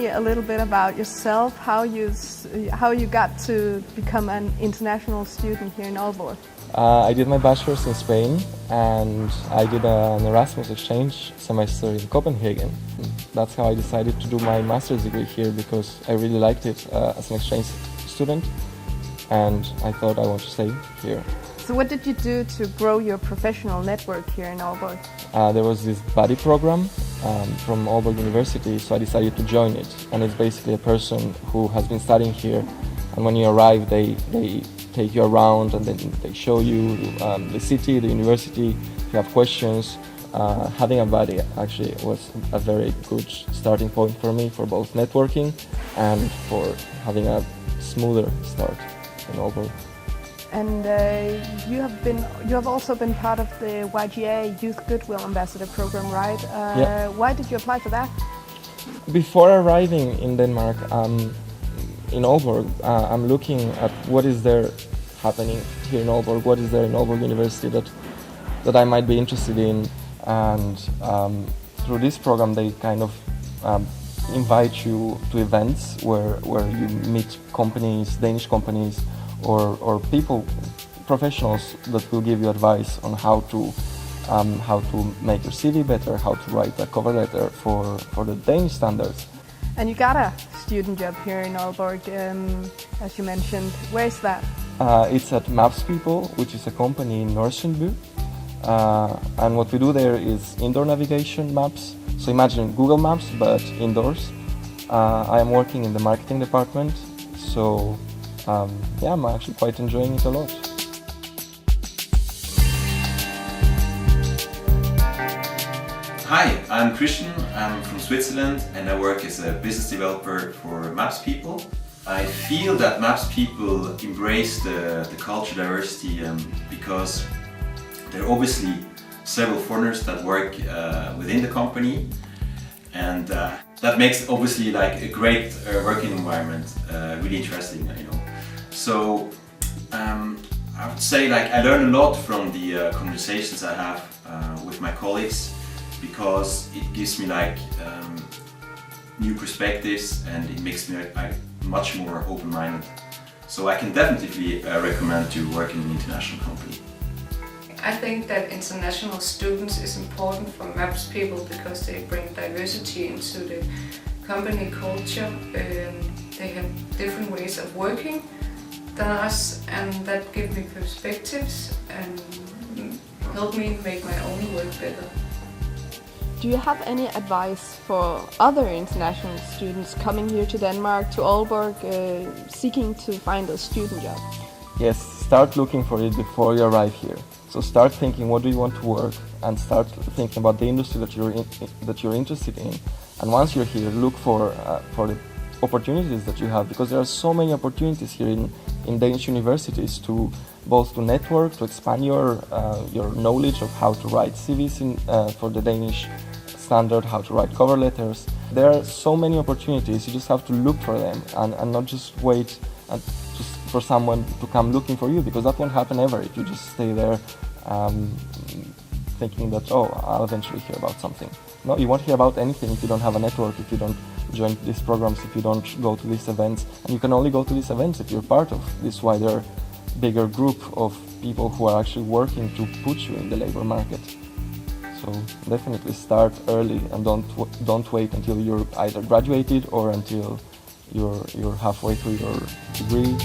me a little bit about yourself, how you got to become an international student here in Aalborg? I did my bachelor's in Spain, and I did an Erasmus exchange semester in Copenhagen. That's how I decided to do my master's degree here, because I really liked it as an exchange student, and I thought I want to stay here. So what did you do to grow your professional network here in Aalborg? There was this buddy program from Aalborg University, so I decided to join it. And it's basically a person who has been studying here, and when you arrive they take you around and then they show you the city, the university. If you have questions, having a buddy actually was a very good starting point for me, for both networking and for having a smoother start in Aalborg. And you have also been part of the YGA Youth Goodwill Ambassador program, right? Yeah. Why did you apply for that? Before arriving in Denmark, in Aalborg, I'm looking at what is there happening here in Aalborg, what is there in Aalborg University that I might be interested in, and through this program they kind of invite you to events where you meet companies, Danish companies, or people, professionals that will give you advice on how to make your CV better, how to write a cover letter for the Danish standards. And you got a student job here in Aalborg, as you mentioned. Where is that? It's at Maps People, which is a company in Nørresundby. And what we do there is indoor navigation maps. So imagine Google Maps, but indoors. I am working in the marketing department, so yeah, I'm actually quite enjoying it a lot. Hi, I'm Christian. I'm from Switzerland and I work as a business developer for Maps People. I feel that Maps People embrace the culture diversity because there are obviously several foreigners that work within the company, and that makes obviously like a great working environment, really interesting, you know. So I would say like I learn a lot from the conversations I have with my colleagues, because it gives me like new perspectives and it makes me like much more open-minded. So I can definitely recommend to work in an international company. I think that international students is important for Maps People because they bring diversity into the company culture. They have different ways of working than us, and that gives me perspectives and help me make my own work better. Do you have any advice for other international students coming here to Denmark, to Aalborg, seeking to find a student job? Yes, start looking for it before you arrive here. So start thinking, what do you want to work, and start thinking about the industry that you're interested in. And once you're here, look for the opportunities that you have, because there are so many opportunities here in Danish universities to both to network, to expand your knowledge of how to write CVs for the Danish standard, how to write cover letters. There are so many opportunities. You just have to look for them and not just wait for someone to come looking for you, because that won't happen ever if you just stay there thinking that, oh, I'll eventually hear about something. No, you won't hear about anything if you don't have a network, if you don't join these programs, if you don't go to these events. And you can only go to these events if you're part of this wider, bigger group of people who are actually working to put you in the labor market. So definitely start early and don't wait until you're either graduated or until you're halfway through your degree.